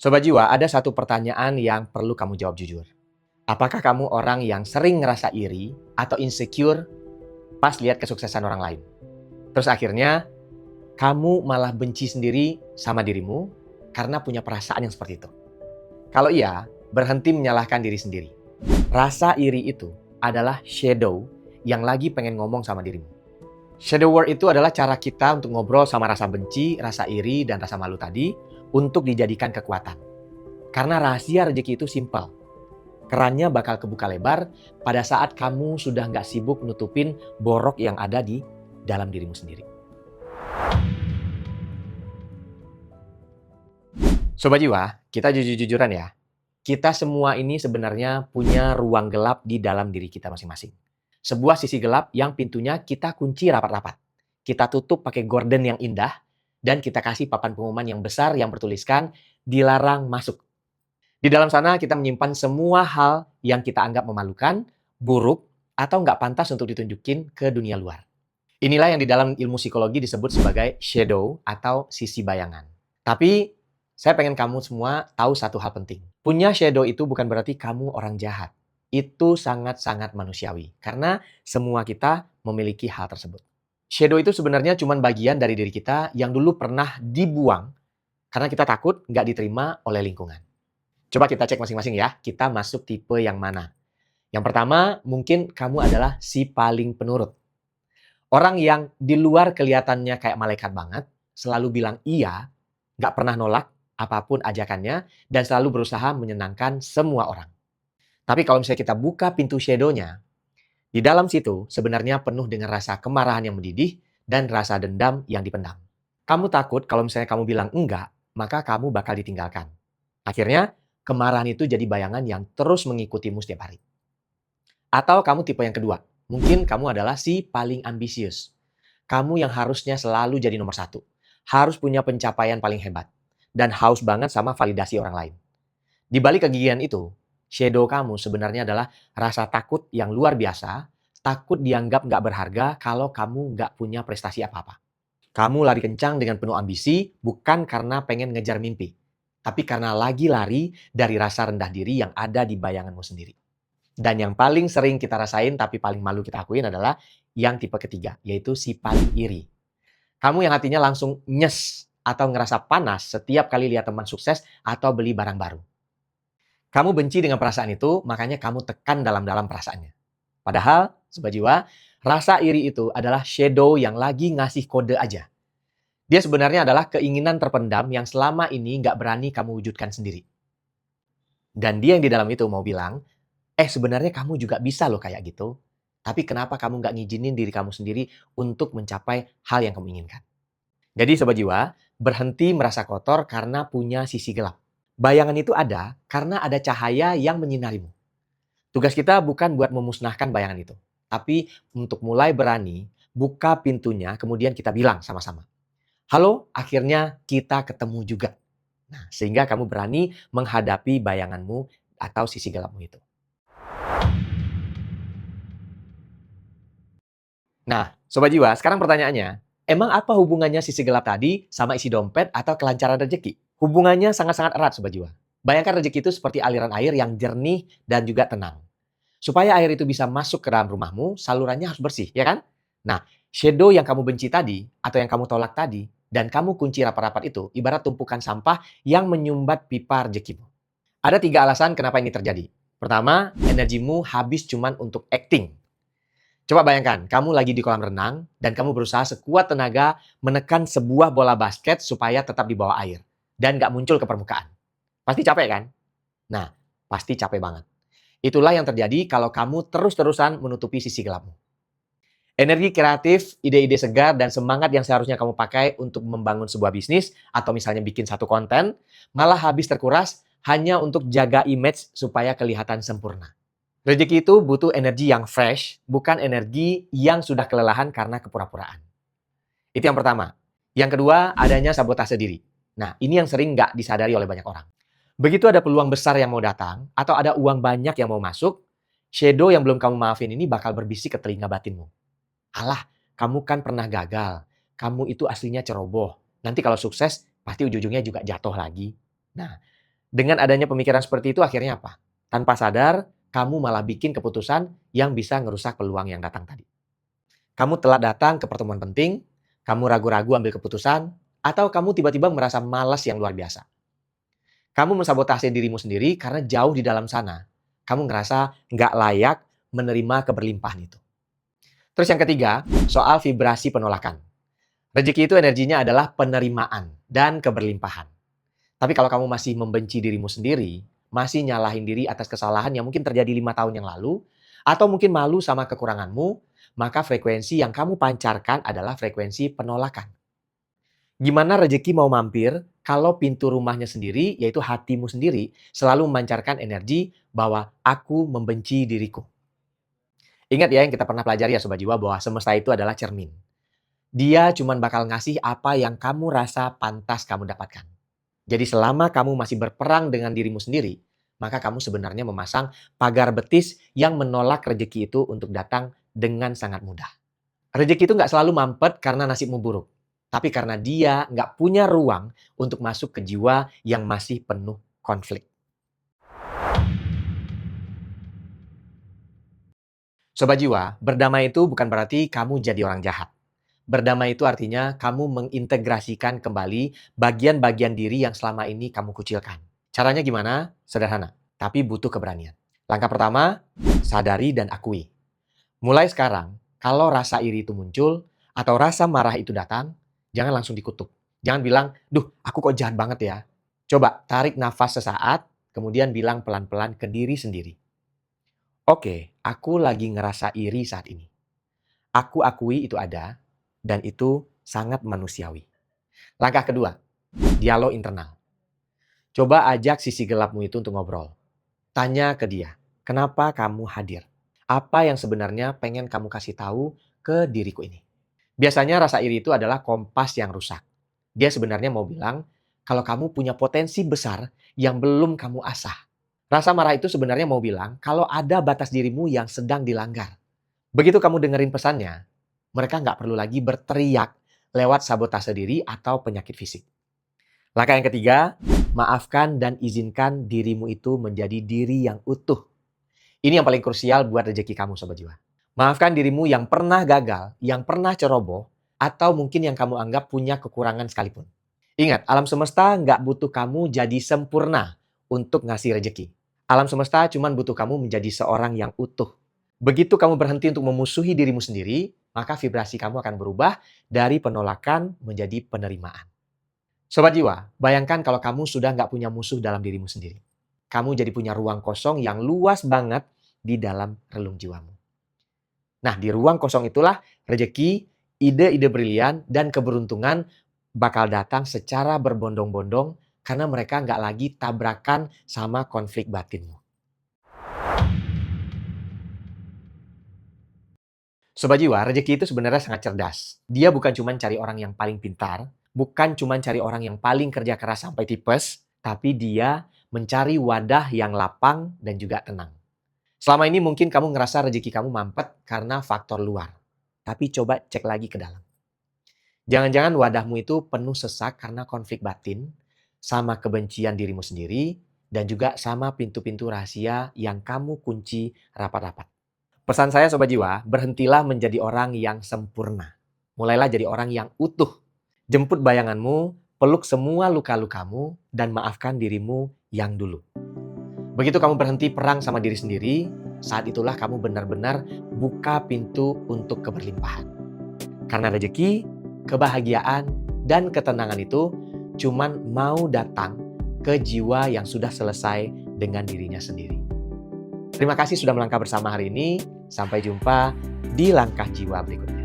Sobat Jiwa, ada satu pertanyaan yang perlu kamu jawab jujur. Apakah kamu orang yang sering ngerasa iri atau insecure pas lihat kesuksesan orang lain? Terus akhirnya kamu malah benci sendiri sama dirimu karena punya perasaan yang seperti itu. Kalau iya, berhenti menyalahkan diri sendiri. Rasa iri itu adalah shadow yang lagi pengen ngomong sama dirimu. Shadow word itu adalah cara kita untuk ngobrol sama rasa benci, rasa iri, dan rasa malu tadi untuk dijadikan kekuatan. Karena rahasia rezeki itu simpel. Kerannya bakal kebuka lebar pada saat kamu sudah nggak sibuk nutupin borok yang ada di dalam dirimu sendiri. Sobat Jiwa, kita jujur-jujuran ya. Kita semua ini sebenarnya punya ruang gelap di dalam diri kita masing-masing. Sebuah sisi gelap yang pintunya kita kunci rapat-rapat. Kita tutup pakai gorden yang indah dan kita kasih papan pengumuman yang besar yang bertuliskan dilarang masuk. Di dalam sana kita menyimpan semua hal yang kita anggap memalukan, buruk, atau nggak pantas untuk ditunjukin ke dunia luar. Inilah yang di dalam ilmu psikologi disebut sebagai shadow atau sisi bayangan. Tapi saya pengen kamu semua tahu satu hal penting. Punya shadow itu bukan berarti kamu orang jahat. Itu sangat-sangat manusiawi. Karena semua kita memiliki hal tersebut. Shadow itu sebenarnya cuma bagian dari diri kita yang dulu pernah dibuang karena kita takut nggak diterima oleh lingkungan. Coba kita cek masing-masing ya, kita masuk tipe yang mana. Yang pertama, mungkin kamu adalah si paling penurut. Orang yang di luar kelihatannya kayak malaikat banget, selalu bilang iya, nggak pernah nolak apapun ajakannya, dan selalu berusaha menyenangkan semua orang. Tapi kalau misalnya kita buka pintu shadow-nya, di dalam situ sebenarnya penuh dengan rasa kemarahan yang mendidih dan rasa dendam yang dipendam. Kamu takut kalau misalnya kamu bilang enggak, maka kamu bakal ditinggalkan. Akhirnya, kemarahan itu jadi bayangan yang terus mengikutimu setiap hari. Atau kamu tipe yang kedua. Mungkin kamu adalah si paling ambisius. Kamu yang harusnya selalu jadi nomor satu. Harus punya pencapaian paling hebat. Dan haus banget sama validasi orang lain. Di balik kegigihan itu, shadow kamu sebenarnya adalah rasa takut yang luar biasa. Takut dianggap nggak berharga kalau kamu nggak punya prestasi apa-apa. Kamu lari kencang dengan penuh ambisi bukan karena pengen ngejar mimpi. Tapi karena lagi lari dari rasa rendah diri yang ada di bayanganmu sendiri. Dan yang paling sering kita rasain tapi paling malu kita akuin adalah yang tipe ketiga, yaitu si paling iri. Kamu yang hatinya langsung nyes atau ngerasa panas setiap kali lihat teman sukses atau beli barang baru. Kamu benci dengan perasaan itu, makanya kamu tekan dalam-dalam perasaannya. Padahal, Sobat Jiwa, rasa iri itu adalah shadow yang lagi ngasih kode aja. Dia sebenarnya adalah keinginan terpendam yang selama ini nggak berani kamu wujudkan sendiri. Dan dia yang di dalam itu mau bilang, sebenarnya kamu juga bisa loh kayak gitu. Tapi kenapa kamu nggak ngizinin diri kamu sendiri untuk mencapai hal yang kamu inginkan? Jadi Sobat Jiwa, berhenti merasa kotor karena punya sisi gelap. Bayangan itu ada karena ada cahaya yang menyinarimu. Tugas kita bukan buat memusnahkan bayangan itu. Tapi untuk mulai berani, buka pintunya kemudian kita bilang sama-sama. Halo, akhirnya kita ketemu juga. Nah, sehingga kamu berani menghadapi bayanganmu atau sisi gelapmu itu. Nah, Sobat Jiwa, sekarang pertanyaannya, emang apa hubungannya sisi gelap tadi sama isi dompet atau kelancaran rezeki? Hubungannya sangat-sangat erat, Sobat Jiwa. Bayangkan rezeki itu seperti aliran air yang jernih dan juga tenang. Supaya air itu bisa masuk ke dalam rumahmu, salurannya harus bersih, ya kan? Nah, shadow yang kamu benci tadi, atau yang kamu tolak tadi, dan kamu kunci rapat-rapat itu, ibarat tumpukan sampah yang menyumbat pipa rezekimu. Ada 3 alasan kenapa ini terjadi. Pertama, energimu habis cuman untuk acting. Coba bayangkan, kamu lagi di kolam renang dan kamu berusaha sekuat tenaga menekan sebuah bola basket supaya tetap di bawah air dan nggak muncul ke permukaan. Pasti capek kan? Nah, pasti capek banget. Itulah yang terjadi kalau kamu terus-terusan menutupi sisi gelapmu. Energi kreatif, ide-ide segar, dan semangat yang seharusnya kamu pakai untuk membangun sebuah bisnis atau misalnya bikin satu konten, malah habis terkuras hanya untuk jaga image supaya kelihatan sempurna. Rezeki itu butuh energi yang fresh, bukan energi yang sudah kelelahan karena kepura-puraan. Itu yang pertama. Yang kedua, adanya sabotase diri. Nah, ini yang sering nggak disadari oleh banyak orang. Begitu ada peluang besar yang mau datang, atau ada uang banyak yang mau masuk, shadow yang belum kamu maafin ini bakal berbisik ke telinga batinmu. Alah, kamu kan pernah gagal. Kamu itu aslinya ceroboh. Nanti kalau sukses, pasti ujung-ujungnya juga jatuh lagi. Nah, Dengan adanya pemikiran seperti itu akhirnya apa? Tanpa sadar, kamu malah bikin keputusan yang bisa ngerusak peluang yang datang tadi. Kamu telat datang ke pertemuan penting, kamu ragu-ragu ambil keputusan, atau kamu tiba-tiba merasa malas yang luar biasa. Kamu mensabotase dirimu sendiri karena jauh di dalam sana. Kamu ngerasa nggak layak menerima keberlimpahan itu. Terus yang ketiga, soal vibrasi penolakan. Rezeki itu energinya adalah penerimaan dan keberlimpahan. Tapi kalau kamu masih membenci dirimu sendiri, masih nyalahin diri atas kesalahan yang mungkin terjadi 5 tahun yang lalu, atau mungkin malu sama kekuranganmu, maka frekuensi yang kamu pancarkan adalah frekuensi penolakan. Gimana rezeki mau mampir kalau pintu rumahnya sendiri, yaitu hatimu sendiri, selalu memancarkan energi bahwa aku membenci diriku. Ingat ya yang kita pernah pelajari ya Sobat Jiwa, bahwa semesta itu adalah cermin. Dia cuma bakal ngasih apa yang kamu rasa pantas kamu dapatkan. Jadi selama kamu masih berperang dengan dirimu sendiri, maka kamu sebenarnya memasang pagar betis yang menolak rezeki itu untuk datang dengan sangat mudah. Rezeki itu nggak selalu mampet karena nasibmu buruk, tapi karena dia nggak punya ruang untuk masuk ke jiwa yang masih penuh konflik. Sobat Jiwa, berdamai itu bukan berarti kamu jadi orang jahat. Berdamai itu artinya kamu mengintegrasikan kembali bagian-bagian diri yang selama ini kamu kucilkan. Caranya gimana? Sederhana, tapi butuh keberanian. Langkah pertama, sadari dan akui. Mulai sekarang, kalau rasa iri itu muncul, atau rasa marah itu datang, jangan langsung dikutuk. Jangan bilang, duh aku kok jahat banget ya. Coba tarik nafas sesaat, kemudian bilang pelan-pelan ke diri sendiri. Oke, aku lagi ngerasa iri saat ini. Aku akui itu ada, dan itu sangat manusiawi. Langkah kedua, dialog internal. Coba ajak sisi gelapmu itu untuk ngobrol. Tanya ke dia, kenapa kamu hadir? Apa yang sebenarnya pengen kamu kasih tahu ke diriku ini? Biasanya rasa iri itu adalah kompas yang rusak. Dia sebenarnya mau bilang, kalau kamu punya potensi besar yang belum kamu asah. Rasa marah itu sebenarnya mau bilang, kalau ada batas dirimu yang sedang dilanggar. Begitu kamu dengerin pesannya, mereka nggak perlu lagi berteriak lewat sabotase diri atau penyakit fisik. Langkah yang ketiga, maafkan dan izinkan dirimu itu menjadi diri yang utuh. Ini yang paling krusial buat rezeki kamu Sobat Jiwa. Maafkan dirimu yang pernah gagal, yang pernah ceroboh, atau mungkin yang kamu anggap punya kekurangan sekalipun. Ingat, alam semesta nggak butuh kamu jadi sempurna untuk ngasih rezeki. Alam semesta cuma butuh kamu menjadi seorang yang utuh. Begitu kamu berhenti untuk memusuhi dirimu sendiri, maka vibrasi kamu akan berubah dari penolakan menjadi penerimaan. Sobat Jiwa, bayangkan kalau kamu sudah nggak punya musuh dalam dirimu sendiri. Kamu jadi punya ruang kosong yang luas banget di dalam relung jiwamu. Nah, di ruang kosong itulah rezeki, ide-ide brilian, dan keberuntungan bakal datang secara berbondong-bondong karena mereka nggak lagi tabrakan sama konflik batinmu. Sobat Jiwa, rezeki itu sebenarnya sangat cerdas. Dia bukan cuma cari orang yang paling pintar, bukan cuma cari orang yang paling kerja keras sampai tipes, tapi dia mencari wadah yang lapang dan juga tenang. Selama ini mungkin kamu ngerasa rezeki kamu mampet karena faktor luar. Tapi coba cek lagi ke dalam. Jangan-jangan wadahmu itu penuh sesak karena konflik batin, sama kebencian dirimu sendiri, dan juga sama pintu-pintu rahasia yang kamu kunci rapat-rapat. Pesan saya Sobat Jiwa, berhentilah menjadi orang yang sempurna. Mulailah jadi orang yang utuh. Jemput bayanganmu, peluk semua luka-lukamu, dan maafkan dirimu yang dulu. Begitu kamu berhenti perang sama diri sendiri, saat itulah kamu benar-benar buka pintu untuk keberlimpahan. Karena rezeki, kebahagiaan, dan ketenangan itu cuman mau datang ke jiwa yang sudah selesai dengan dirinya sendiri. Terima kasih sudah melangkah bersama hari ini. Sampai jumpa di langkah jiwa berikutnya.